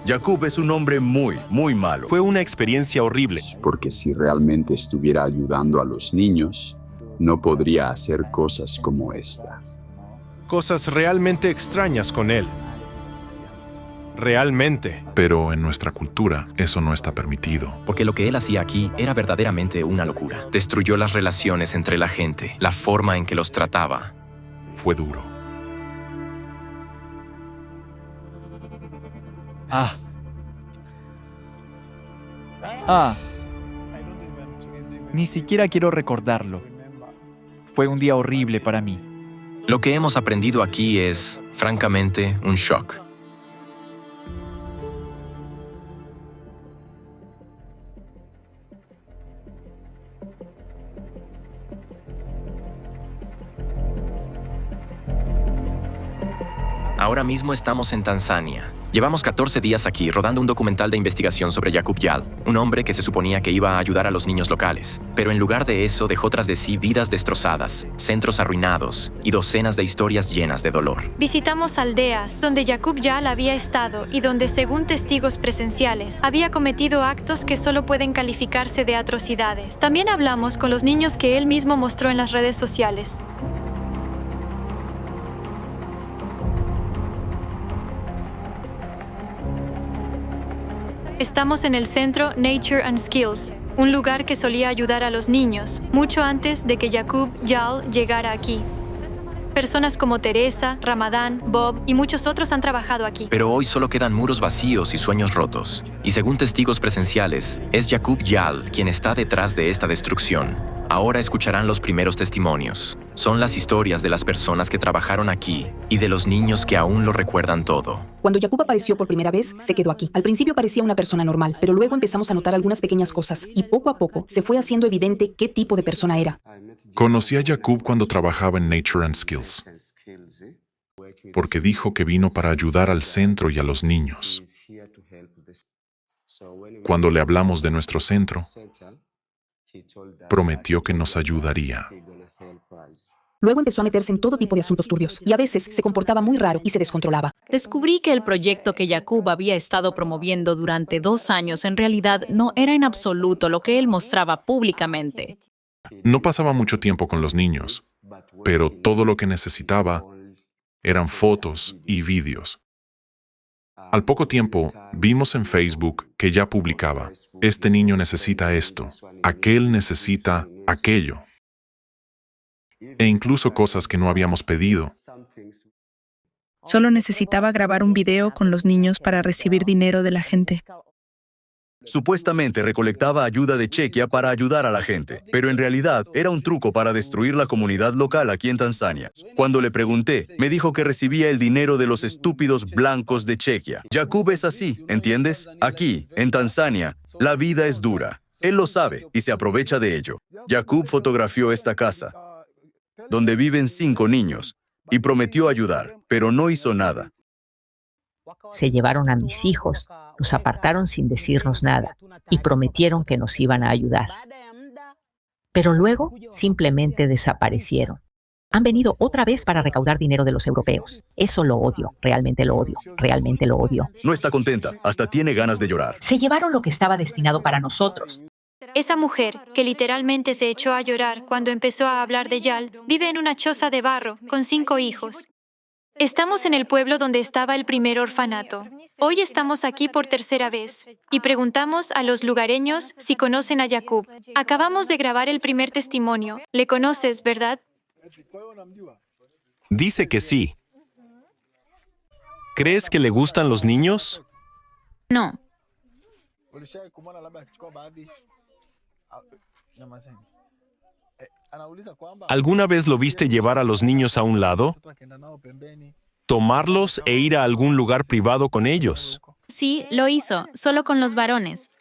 Jacob es un hombre muy malo. Fue una experiencia horrible. Porque si realmente estuviera ayudando a los niños, no podría hacer cosas como esta. Cosas realmente extrañas con él. Realmente. Pero en nuestra cultura eso no está permitido. Porque lo que él hacía aquí era verdaderamente una locura. Destruyó las relaciones entre la gente, la forma en que los trataba. Fue duro. Ni siquiera quiero recordarlo. Fue un día horrible para mí. Lo que hemos aprendido aquí es, francamente, un shock. Ahora mismo estamos en Tanzania. Llevamos 14 días aquí rodando un documental de investigación sobre Jacob Yal, un hombre que se suponía que iba a ayudar a los niños locales. Pero en lugar de eso dejó tras de sí vidas destrozadas, centros arruinados y docenas de historias llenas de dolor. Visitamos aldeas donde Jacob Yal había estado y donde, según testigos presenciales, había cometido actos que solo pueden calificarse de atrocidades. También hablamos con los niños que él mismo mostró en las redes sociales. Estamos en el centro Nature and Skills, un lugar que solía ayudar a los niños, mucho antes de que Jacob Yal llegara aquí. Personas como Teresa, Ramadán, Bob y muchos otros han trabajado aquí. Pero hoy solo quedan muros vacíos y sueños rotos. Y según testigos presenciales, es Jacob Yal quien está detrás de esta destrucción. Ahora escucharán los primeros testimonios. Son las historias de las personas que trabajaron aquí y de los niños que aún lo recuerdan todo. Cuando Jacob apareció por primera vez, se quedó aquí. Al principio parecía una persona normal, pero luego empezamos a notar algunas pequeñas cosas y poco a poco se fue haciendo evidente qué tipo de persona era. Conocí a Jacob cuando trabajaba en Nature and Skills, porque dijo que vino para ayudar al centro y a los niños. Cuando le hablamos de nuestro centro, prometió que nos ayudaría. Luego empezó a meterse en todo tipo de asuntos turbios y a veces se comportaba muy raro y se descontrolaba. Descubrí que el proyecto que Jacob había estado promoviendo durante 2 años en realidad no era en absoluto lo que él mostraba públicamente. No pasaba mucho tiempo con los niños, pero todo lo que necesitaba eran fotos y vídeos. Al poco tiempo, vimos en Facebook que ya publicaba: este niño necesita esto, aquel necesita aquello, e incluso cosas que no habíamos pedido. Solo necesitaba grabar un video con los niños para recibir dinero de la gente. Supuestamente recolectaba ayuda de Chequia para ayudar a la gente, pero en realidad era un truco para destruir la comunidad local aquí en Tanzania. Cuando le pregunté, me dijo que recibía el dinero de los estúpidos blancos de Chequia. Jacob es así, ¿entiendes? Aquí, en Tanzania, la vida es dura. Él lo sabe y se aprovecha de ello. Jacob fotografió esta casa, donde viven 5 niños, y prometió ayudar, pero no hizo nada. Se llevaron a mis hijos, nos apartaron sin decirnos nada y prometieron que nos iban a ayudar. Pero luego simplemente desaparecieron. Han venido otra vez para recaudar dinero de los europeos. Eso lo odio, realmente lo odio, realmente lo odio. No está contenta, hasta tiene ganas de llorar. Se llevaron lo que estaba destinado para nosotros. Esa mujer, que literalmente se echó a llorar cuando empezó a hablar de Yal, vive en una choza de barro con 5 hijos. Estamos en el pueblo donde estaba el primer orfanato. Hoy estamos aquí por tercera vez y preguntamos a los lugareños si conocen a Jacob. Acabamos de grabar el primer testimonio. ¿Le conoces, verdad? Dice que sí. ¿Crees que le gustan los niños? No. ¿Alguna vez lo viste llevar a los niños a un lado? ¿Tomarlos e ir a algún lugar privado con ellos? Sí, lo hizo, solo con los varones.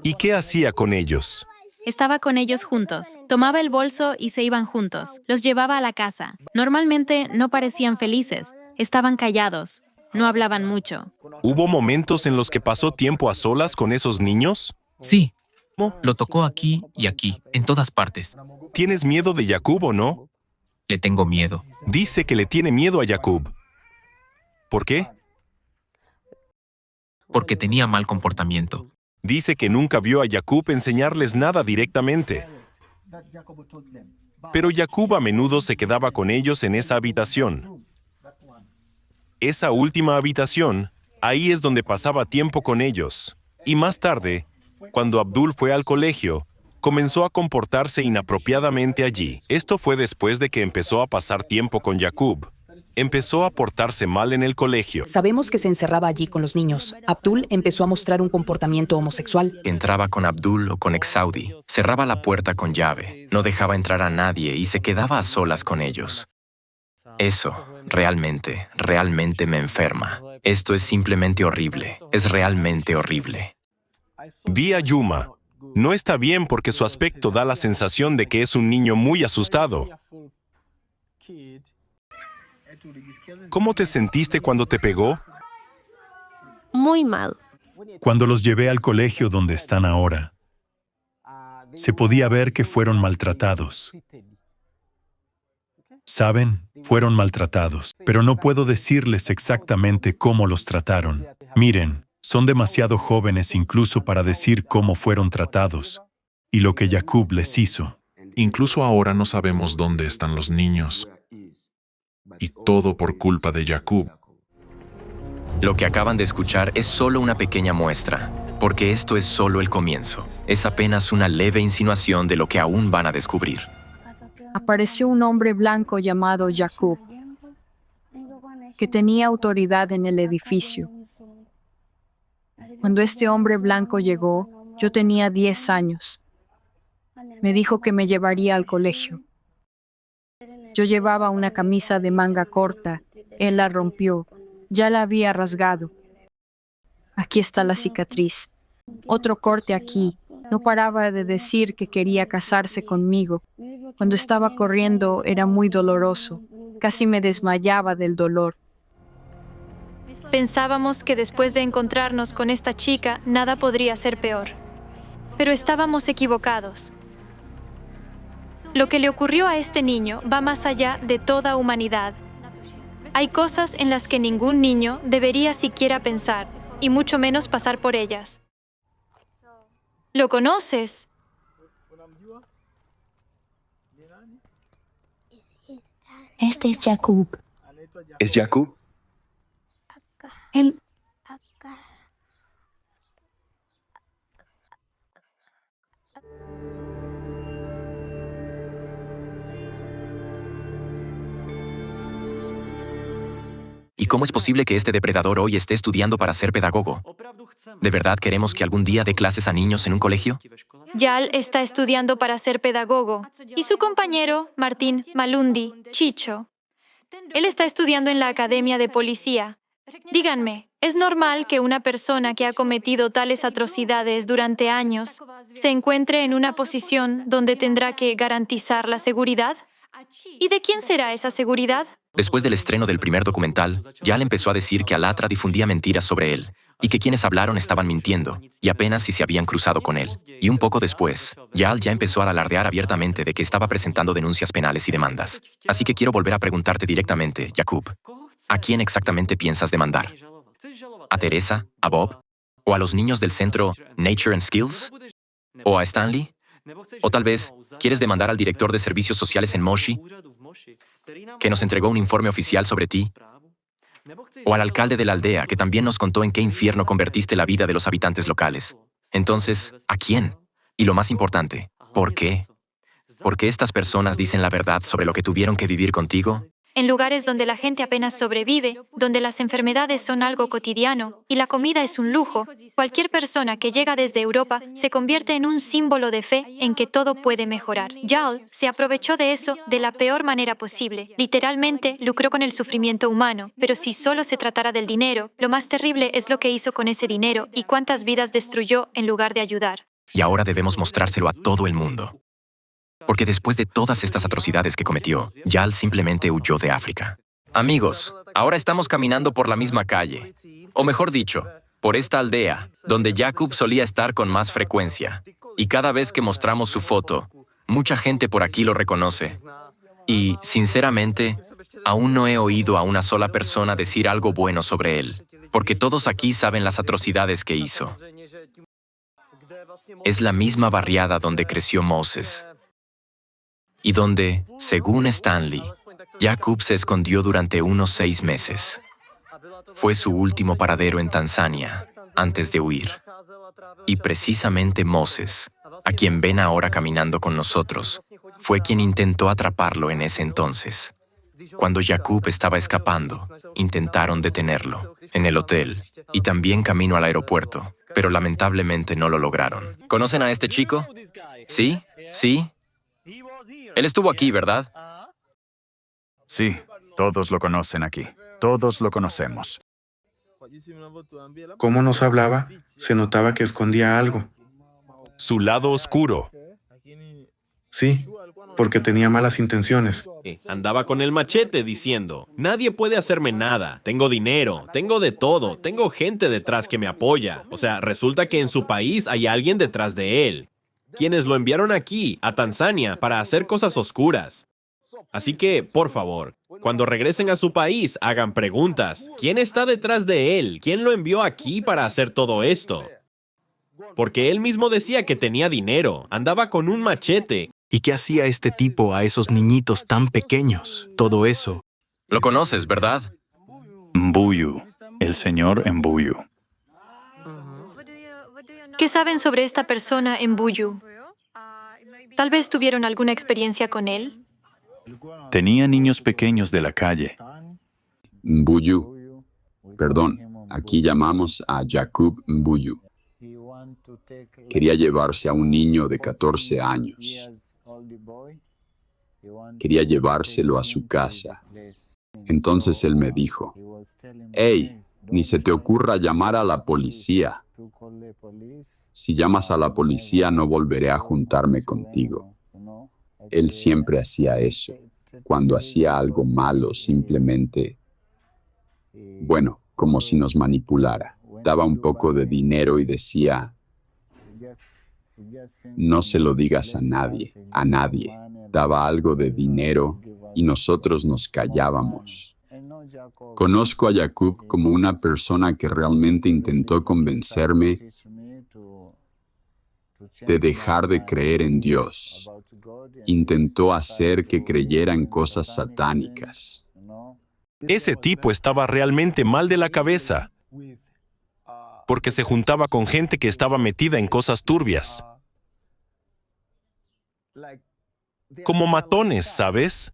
¿Y qué hacía con ellos? Estaba con ellos juntos. Tomaba el bolso y se iban juntos. Los llevaba a la casa. Normalmente no parecían felices. Estaban callados. No hablaban mucho. ¿Hubo momentos en los que pasó tiempo a solas con esos niños? Sí. Lo tocó aquí y aquí, en todas partes. ¿Tienes miedo de Jacob o no? Le tengo miedo. Dice que le tiene miedo a Jacob. ¿Por qué? porque tenía mal comportamiento. Dice que nunca vio a Jacob enseñarles nada directamente. Pero Jacob a menudo se quedaba con ellos en esa habitación. Esa última habitación, ahí es donde pasaba tiempo con ellos. Y más tarde, cuando Abdul fue al colegio, comenzó a comportarse inapropiadamente allí. Esto fue después de que empezó a pasar tiempo con Jacob. Empezó a portarse mal en el colegio. Sabemos que se encerraba allí con los niños. Abdul empezó a mostrar un comportamiento homosexual. Entraba con Abdul o con Exaudi, cerraba la puerta con llave, no dejaba entrar a nadie y se quedaba a solas con ellos. Eso realmente me enferma. Esto es simplemente horrible. Es realmente horrible. Vi a Yuma. No está bien porque su aspecto da la sensación de que es un niño muy asustado. ¿Cómo te sentiste cuando te pegó? Muy mal. Cuando los llevé al colegio donde están ahora, se podía ver que fueron maltratados. ¿Saben? Fueron maltratados, pero no puedo decirles exactamente cómo los trataron. Miren, son demasiado jóvenes incluso para decir cómo fueron tratados y lo que Jacob les hizo. Incluso ahora no sabemos dónde están los niños. Y todo por culpa de Jacob. Lo que acaban de escuchar es solo una pequeña muestra, porque esto es solo el comienzo. Es apenas una leve insinuación de lo que aún van a descubrir. Apareció un hombre blanco llamado Jacob, que tenía autoridad en el edificio. Cuando este hombre blanco llegó, yo tenía 10 años. Me dijo que me llevaría al colegio. Yo llevaba una camisa de manga corta. Él la rompió. Ya la había rasgado. Aquí está la cicatriz. Otro corte aquí. No paraba de decir que quería casarse conmigo. Cuando estaba corriendo era muy doloroso. Casi me desmayaba del dolor. Pensábamos que después de encontrarnos con esta chica, nada podría ser peor. Pero estábamos equivocados. Lo que le ocurrió a este niño va más allá de toda humanidad. Hay cosas en las que ningún niño debería siquiera pensar, y mucho menos pasar por ellas. ¿Lo conoces? Este es Jacob. ¿Es Jacob? Él... ¿Y cómo es posible que este depredador hoy esté estudiando para ser pedagogo? ¿De verdad queremos que algún día dé clases a niños en un colegio? Yal está estudiando para ser pedagogo. Y su compañero, Martín Malundi, Chicho. Él está estudiando en la Academia de Policía. Díganme, ¿es normal que una persona que ha cometido tales atrocidades durante años se encuentre en una posición donde tendrá que garantizar la seguridad? ¿Y de quién será esa seguridad? Después del estreno del primer documental, Yal empezó a decir que Alatra difundía mentiras sobre él y que quienes hablaron estaban mintiendo y apenas si se habían cruzado con él. Y un poco después, Yal ya empezó a alardear abiertamente de que estaba presentando denuncias penales y demandas. Así que quiero volver a preguntarte directamente, Jacob, ¿a quién exactamente piensas demandar? ¿A Teresa? ¿A Bob? ¿O a los niños del centro Nature and Skills? ¿O a Stanley? ¿O tal vez quieres demandar al director de servicios sociales en Moshi, que nos entregó un informe oficial sobre ti? ¿O al alcalde de la aldea, que también nos contó en qué infierno convertiste la vida de los habitantes locales? Entonces, ¿a quién? Y lo más importante, ¿por qué? ¿Por qué estas personas dicen la verdad sobre lo que tuvieron que vivir contigo? En lugares donde la gente apenas sobrevive, donde las enfermedades son algo cotidiano y la comida es un lujo, cualquier persona que llega desde Europa se convierte en un símbolo de fe en que todo puede mejorar. Yal se aprovechó de eso de la peor manera posible. Literalmente lucró con el sufrimiento humano, pero si solo se tratara del dinero, lo más terrible es lo que hizo con ese dinero y cuántas vidas destruyó en lugar de ayudar. Y ahora debemos mostrárselo a todo el mundo. Porque después de todas estas atrocidades que cometió, Yal simplemente huyó de África. Amigos, ahora estamos caminando por la misma calle. O mejor dicho, por esta aldea, donde Jacob solía estar con más frecuencia. Y cada vez que mostramos su foto, mucha gente por aquí lo reconoce. Y, sinceramente, aún no he oído a una sola persona decir algo bueno sobre él. porque todos aquí saben las atrocidades que hizo. Es la misma barriada donde creció Moses y donde, según Stanley, Jacob se escondió durante unos 6 meses. Fue su último paradero en Tanzania antes de huir. Y precisamente Moses, a quien ven ahora caminando con nosotros, fue quien intentó atraparlo en ese entonces. Cuando Jacob estaba escapando, intentaron detenerlo en el hotel y también camino al aeropuerto, pero lamentablemente no lo lograron. ¿Conocen a este chico? ¿Sí? ¿Sí? Él estuvo aquí, ¿verdad? Sí, todos lo conocen aquí. Todos lo conocemos. ¿Cómo nos hablaba? Se notaba que escondía algo. Su lado oscuro. Sí, porque tenía malas intenciones. Andaba con el machete diciendo, nadie puede hacerme nada, tengo dinero, tengo de todo, tengo gente detrás que me apoya. O sea, resulta que en su país hay alguien detrás de él, quienes lo enviaron aquí, a Tanzania, para hacer cosas oscuras. Así que, por favor, cuando regresen a su país, hagan preguntas. ¿Quién está detrás de él? ¿Quién lo envió aquí para hacer todo esto? Porque él mismo decía que tenía dinero, andaba con un machete. ¿Y qué hacía este tipo a esos niñitos tan pequeños? Todo eso. Lo conoces, ¿verdad? Mbuyu, el señor Mbuyu. ¿Qué saben sobre esta persona en Buyu? ¿Tal vez tuvieron alguna experiencia con él? Tenía niños pequeños de la calle. Mbuyu. Perdón, aquí llamamos a Jacob Mbuyu. Quería llevarse a un niño de 14 años. Quería llevárselo a su casa. Entonces él me dijo, «Hey, ni se te ocurra llamar a la policía. Si llamas a la policía no volveré a juntarme contigo». Él siempre hacía eso. Cuando hacía algo malo, simplemente, bueno, como si nos manipulara. Daba un poco de dinero y decía, no se lo digas a nadie, a nadie. Daba algo de dinero y nosotros nos callábamos. Conozco a Jacob como una persona que realmente intentó convencerme de dejar de creer en Dios. Intentó hacer que creyera en cosas satánicas. Ese tipo estaba realmente mal de la cabeza, porque se juntaba con gente que estaba metida en cosas turbias. Como matones, ¿sabes?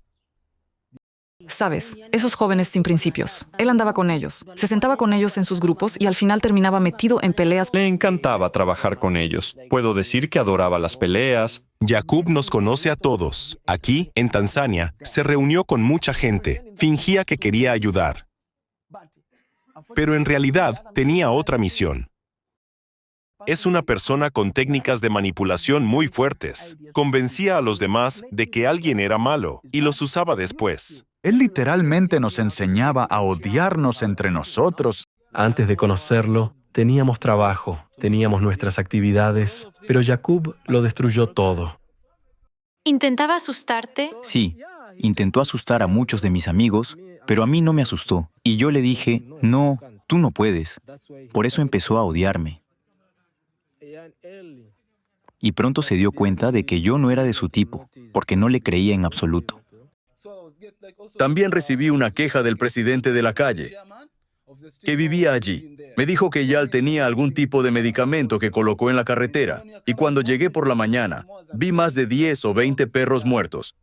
Sabes, esos jóvenes sin principios. Él andaba con ellos, se sentaba con ellos en sus grupos y al final terminaba metido en peleas. Le encantaba trabajar con ellos. Puedo decir que adoraba las peleas. Jacob nos conoce a todos. Aquí, en Tanzania, se reunió con mucha gente. Fingía que quería ayudar. Pero en realidad tenía otra misión. Es una persona con técnicas de manipulación muy fuertes. Convencía a los demás de que alguien era malo y los usaba después. Él literalmente nos enseñaba a odiarnos entre nosotros. Antes de conocerlo, teníamos trabajo, teníamos nuestras actividades, pero Jacob lo destruyó todo. ¿Intentaba asustarte? Sí, intentó asustar a muchos de mis amigos, pero a mí no me asustó. Y yo le dije, no, tú no puedes. Por eso empezó a odiarme. Y pronto se dio cuenta de que yo no era de su tipo, porque no le creía en absoluto. También recibí una queja del presidente de la calle, que vivía allí. Me dijo que Yal tenía algún tipo de medicamento que colocó en la carretera, y cuando llegué por la mañana, vi más de 10 o 20 perros muertos.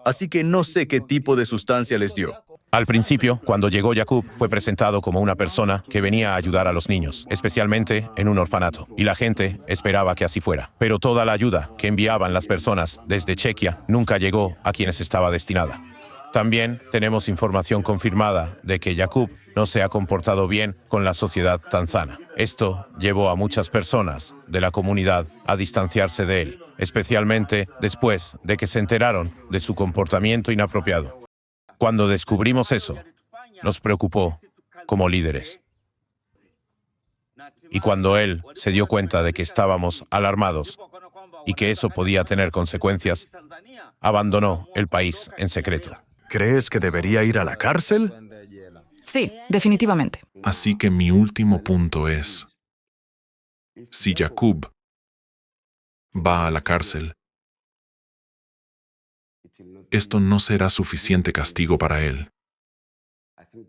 Así que no sé qué tipo de sustancia les dio. Al principio, cuando llegó Jacob, fue presentado como una persona que venía a ayudar a los niños, especialmente en un orfanato, y la gente esperaba que así fuera. Pero toda la ayuda que enviaban las personas desde Chequia nunca llegó a quienes estaba destinada. También tenemos información confirmada de que Jacob no se ha comportado bien con la sociedad tanzana. Esto llevó a muchas personas de la comunidad a distanciarse de él, especialmente después de que se enteraron de su comportamiento inapropiado. Cuando descubrimos eso, nos preocupó como líderes. Y cuando él se dio cuenta de que estábamos alarmados y que eso podía tener consecuencias, abandonó el país en secreto. ¿Crees que debería ir a la cárcel? Sí, definitivamente. Así que mi último punto es, si Jacob va a la cárcel, esto no será suficiente castigo para él.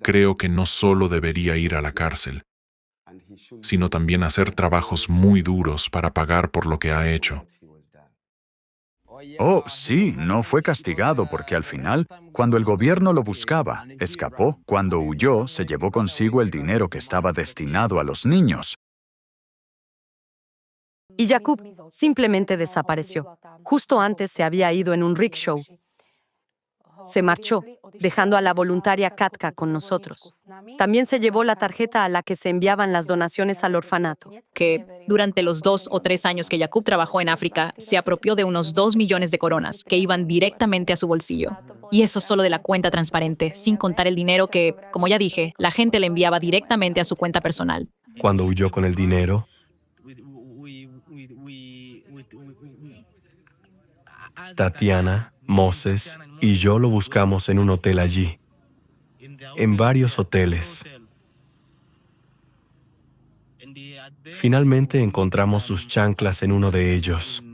Creo que no solo debería ir a la cárcel, sino también hacer trabajos muy duros para pagar por lo que ha hecho. Oh, sí, no fue castigado porque al final, cuando el gobierno lo buscaba, escapó. Cuando huyó, se llevó consigo el dinero que estaba destinado a los niños. Y Jacob simplemente desapareció. Justo antes se había ido en un rickshaw. Se marchó, dejando a la voluntaria Katka con nosotros. También se llevó la tarjeta a la que se enviaban las donaciones al orfanato. Que durante los 2 o 3 años que Jacob trabajó en África, se apropió de unos 2 millones de coronas que iban directamente a su bolsillo. Y eso solo de la cuenta transparente, sin contar el dinero que, como ya dije, la gente le enviaba directamente a su cuenta personal. Cuando huyó con el dinero, Tatiana, Moses y yo lo buscamos en un hotel allí, en varios hoteles. Finalmente encontramos sus chanclas en uno de ellos.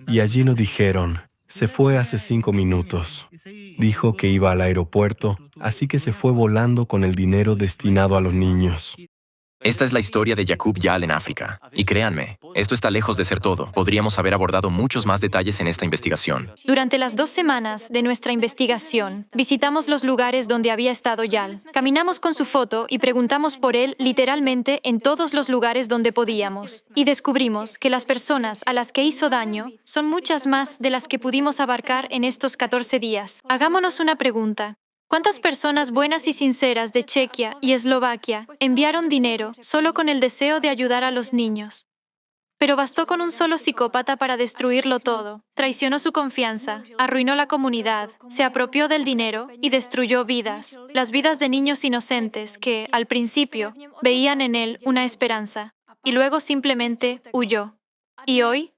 Y allí nos dijeron, se fue hace 5 minutos. Dijo que iba al aeropuerto, así que se fue volando con el dinero destinado a los niños. Esta es la historia de Jacob Yal en África. Y créanme, esto está lejos de ser todo. Podríamos haber abordado muchos más detalles en esta investigación. Durante las 2 semanas de nuestra investigación, visitamos los lugares donde había estado Yal. Caminamos con su foto y preguntamos por él literalmente en todos los lugares donde podíamos. Y descubrimos que las personas a las que hizo daño son muchas más de las que pudimos abarcar en estos 14 días. Hagámonos una pregunta. ¿Cuántas personas buenas y sinceras de Chequia y Eslovaquia enviaron dinero solo con el deseo de ayudar a los niños? Pero bastó con un solo psicópata para destruirlo todo. Traicionó su confianza, arruinó la comunidad, se apropió del dinero y destruyó vidas. Las vidas de niños inocentes que, al principio, veían en él una esperanza y luego simplemente huyó. Y hoy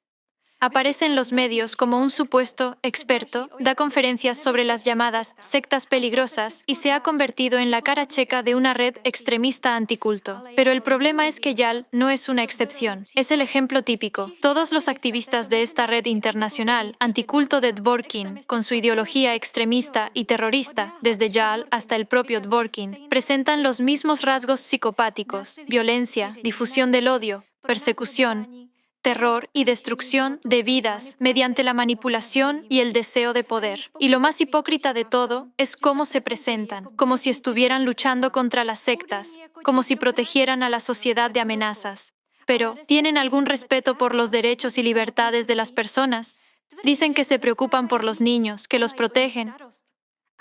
aparece en los medios como un supuesto experto, da conferencias sobre las llamadas sectas peligrosas y se ha convertido en la cara checa de una red extremista anticulto. Pero el problema es que Yal no es una excepción, es el ejemplo típico. Todos los activistas de esta red internacional anticulto de Dworkin, con su ideología extremista y terrorista, desde Yal hasta el propio Dworkin, presentan los mismos rasgos psicopáticos: violencia, difusión del odio, persecución, terror y destrucción de vidas mediante la manipulación y el deseo de poder. Y lo más hipócrita de todo es cómo se presentan, como si estuvieran luchando contra las sectas, como si protegieran a la sociedad de amenazas. Pero, ¿tienen algún respeto por los derechos y libertades de las personas? Dicen que se preocupan por los niños, que los protegen.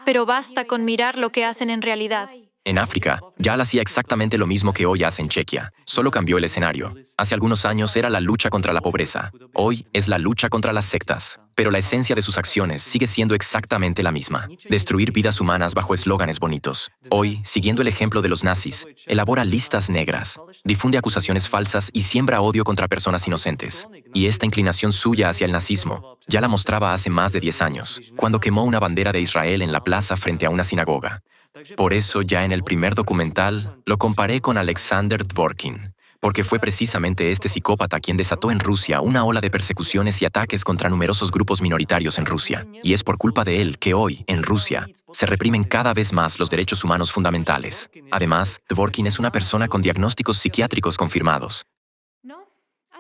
Pero basta con mirar lo que hacen en realidad. En África, Yal hacía exactamente lo mismo que hoy hace en Chequia, solo cambió el escenario. Hace algunos años era la lucha contra la pobreza, hoy es la lucha contra las sectas. Pero la esencia de sus acciones sigue siendo exactamente la misma: destruir vidas humanas bajo eslóganes bonitos. Hoy, siguiendo el ejemplo de los nazis, elabora listas negras, difunde acusaciones falsas y siembra odio contra personas inocentes. Y esta inclinación suya hacia el nazismo ya la mostraba hace más de 10 años, cuando quemó una bandera de Israel en la plaza frente a una sinagoga. Por eso, ya en el primer documental, lo comparé con Alexander Dworkin, porque fue precisamente este psicópata quien desató en Rusia una ola de persecuciones y ataques contra numerosos grupos minoritarios en Rusia. Y es por culpa de él que hoy, en Rusia, se reprimen cada vez más los derechos humanos fundamentales. Además, Dworkin es una persona con diagnósticos psiquiátricos confirmados.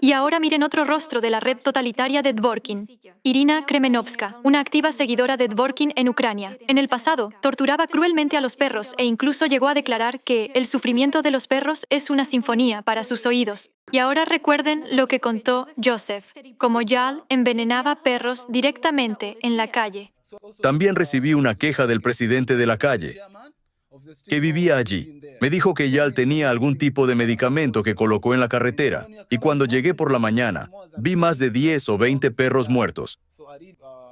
Y ahora miren otro rostro de la red totalitaria de Dworkin. Irina Kremenovska, una activa seguidora de Dworkin en Ucrania. En el pasado, torturaba cruelmente a los perros e incluso llegó a declarar que el sufrimiento de los perros es una sinfonía para sus oídos. Y ahora recuerden lo que contó Joseph, como Yal envenenaba perros directamente en la calle. También recibí una queja del presidente de la calle, que vivía allí. Me dijo que Yal tenía algún tipo de medicamento que colocó en la carretera, y cuando llegué por la mañana, vi más de 10 o 20 perros muertos.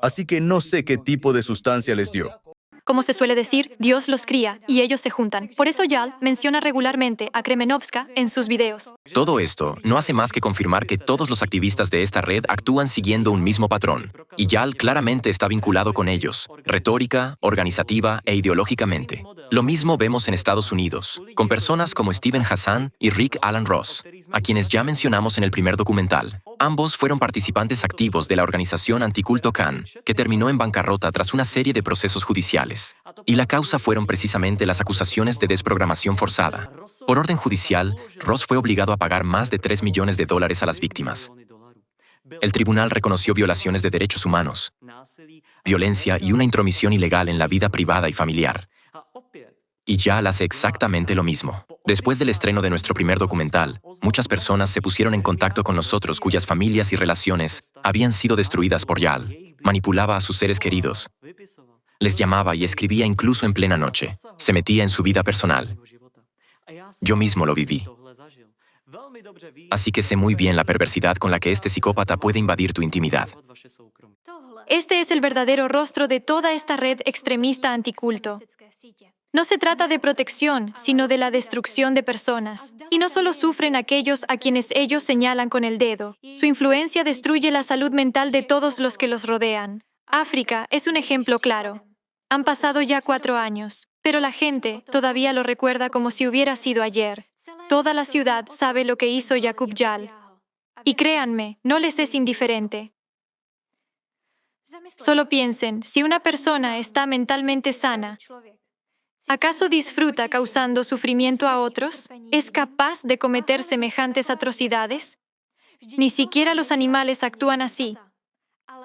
Así que no sé qué tipo de sustancia les dio. Como se suele decir, Dios los cría y ellos se juntan. Por eso Yal menciona regularmente a Kremenovska en sus videos. Todo esto no hace más que confirmar que todos los activistas de esta red actúan siguiendo un mismo patrón, y Yal claramente está vinculado con ellos, retórica, organizativa e ideológicamente. Lo mismo vemos en Estados Unidos, con personas como Steven Hassan y Rick Alan Ross, a quienes ya mencionamos en el primer documental. Ambos fueron participantes activos de la organización anticulto Khan, que terminó en bancarrota tras una serie de procesos judiciales. Y la causa fueron precisamente las acusaciones de desprogramación forzada. Por orden judicial, Ross fue obligado a pagar más de $3 millones a las víctimas. El tribunal reconoció violaciones de derechos humanos, violencia y una intromisión ilegal en la vida privada y familiar. Y Yal hace exactamente lo mismo. Después del estreno de nuestro primer documental, muchas personas se pusieron en contacto con nosotros cuyas familias y relaciones habían sido destruidas por Yal. Manipulaba a sus seres queridos. Les llamaba y escribía incluso en plena noche. Se metía en su vida personal. Yo mismo lo viví. Así que sé muy bien la perversidad con la que este psicópata puede invadir tu intimidad. Este es el verdadero rostro de toda esta red extremista anticulto. No se trata de protección, sino de la destrucción de personas. Y no solo sufren aquellos a quienes ellos señalan con el dedo. Su influencia destruye la salud mental de todos los que los rodean. África es un ejemplo claro. Han pasado ya 4 años, pero la gente todavía lo recuerda como si hubiera sido ayer. Toda la ciudad sabe lo que hizo Yaqub Yal. Y créanme, no les es indiferente. Solo piensen, si una persona está mentalmente sana, ¿acaso disfruta causando sufrimiento a otros? ¿Es capaz de cometer semejantes atrocidades? Ni siquiera los animales actúan así.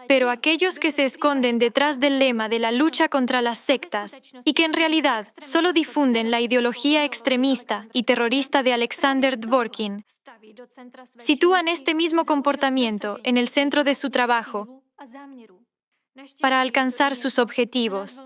Pero aquellos que se esconden detrás del lema de la lucha contra las sectas y que en realidad solo difunden la ideología extremista y terrorista de Alexander Dworkin, sitúan este mismo comportamiento en el centro de su trabajo para alcanzar sus objetivos.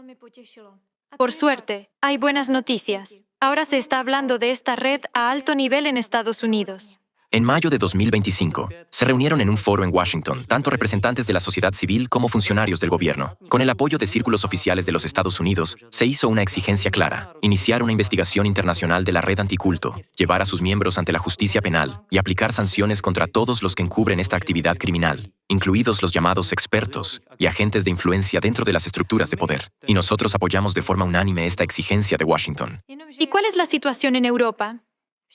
Por suerte, hay buenas noticias. Ahora se está hablando de esta red a alto nivel en Estados Unidos. En mayo de 2025, se reunieron en un foro en Washington tanto representantes de la sociedad civil como funcionarios del gobierno. Con el apoyo de círculos oficiales de los Estados Unidos, se hizo una exigencia clara: iniciar una investigación internacional de la red anticulto, llevar a sus miembros ante la justicia penal y aplicar sanciones contra todos los que encubren esta actividad criminal, incluidos los llamados expertos y agentes de influencia dentro de las estructuras de poder. Y nosotros apoyamos de forma unánime esta exigencia de Washington. ¿Y cuál es la situación en Europa?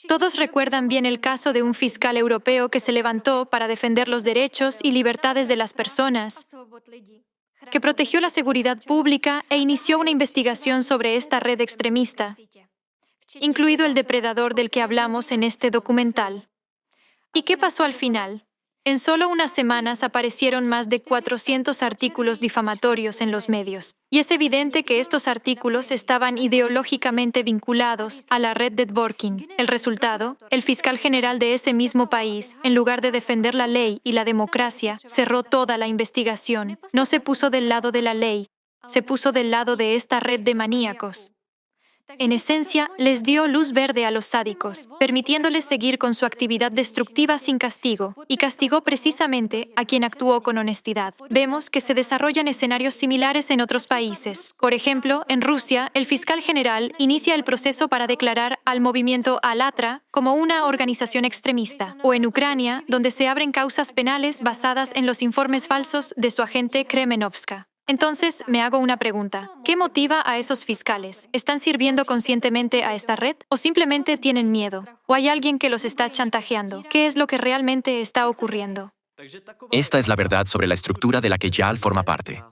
Todos recuerdan bien el caso de un fiscal europeo que se levantó para defender los derechos y libertades de las personas, que protegió la seguridad pública e inició una investigación sobre esta red extremista, incluido el depredador del que hablamos en este documental. ¿Y qué pasó al final? En solo unas semanas aparecieron más de 400 artículos difamatorios en los medios. Y es evidente que estos artículos estaban ideológicamente vinculados a la red de Dworkin. El resultado, el fiscal general de ese mismo país, en lugar de defender la ley y la democracia, cerró toda la investigación. No se puso del lado de la ley, se puso del lado de esta red de maníacos. En esencia, les dio luz verde a los sádicos, permitiéndoles seguir con su actividad destructiva sin castigo, y castigó precisamente a quien actuó con honestidad. Vemos que se desarrollan escenarios similares en otros países. Por ejemplo, en Rusia, el fiscal general inicia el proceso para declarar al movimiento Alatra como una organización extremista, o en Ucrania, donde se abren causas penales basadas en los informes falsos de su agente Kremenovska. Entonces, me hago una pregunta. ¿Qué motiva a esos fiscales? ¿Están sirviendo conscientemente a esta red? ¿O simplemente tienen miedo? ¿O hay alguien que los está chantajeando? ¿Qué es lo que realmente está ocurriendo? Esta es la verdad sobre la estructura de la que Yal forma parte.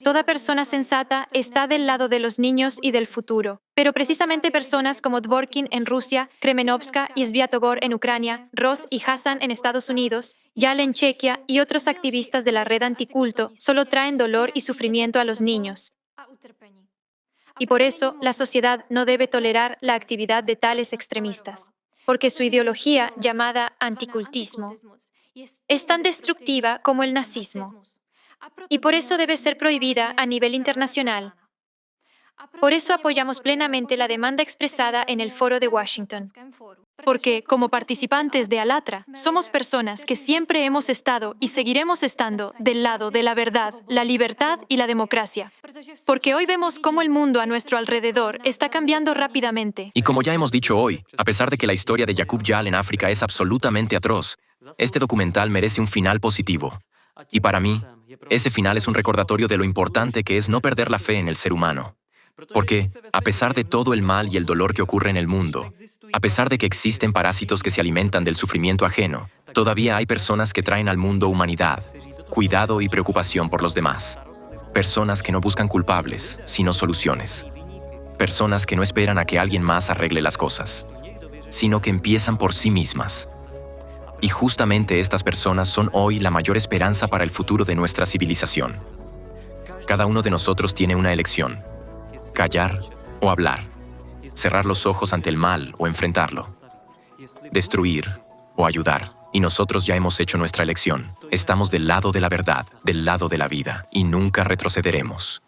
Toda persona sensata está del lado de los niños y del futuro, pero precisamente personas como Dworkin en Rusia, Kremenovska y Sviatogor en Ucrania, Ross y Hassan en Estados Unidos, Yal en Chequia y otros activistas de la red anticulto solo traen dolor y sufrimiento a los niños. Y por eso la sociedad no debe tolerar la actividad de tales extremistas, porque su ideología, llamada anticultismo, es tan destructiva como el nazismo. Y por eso debe ser prohibida a nivel internacional. Por eso apoyamos plenamente la demanda expresada en el Foro de Washington. Porque, como participantes de ALLATRA, somos personas que siempre hemos estado y seguiremos estando del lado de la verdad, la libertad y la democracia. Porque hoy vemos cómo el mundo a nuestro alrededor está cambiando rápidamente. Y como ya hemos dicho hoy, a pesar de que la historia de Yaqub Yal en África es absolutamente atroz, este documental merece un final positivo. Y para mí, ese final es un recordatorio de lo importante que es no perder la fe en el ser humano. Porque, a pesar de todo el mal y el dolor que ocurre en el mundo, a pesar de que existen parásitos que se alimentan del sufrimiento ajeno, todavía hay personas que traen al mundo humanidad, cuidado y preocupación por los demás. Personas que no buscan culpables, sino soluciones. Personas que no esperan a que alguien más arregle las cosas, sino que empiezan por sí mismas. Y justamente estas personas son hoy la mayor esperanza para el futuro de nuestra civilización. Cada uno de nosotros tiene una elección: callar o hablar, cerrar los ojos ante el mal o enfrentarlo, destruir o ayudar. Y nosotros ya hemos hecho nuestra elección. Estamos del lado de la verdad, del lado de la vida, y nunca retrocederemos.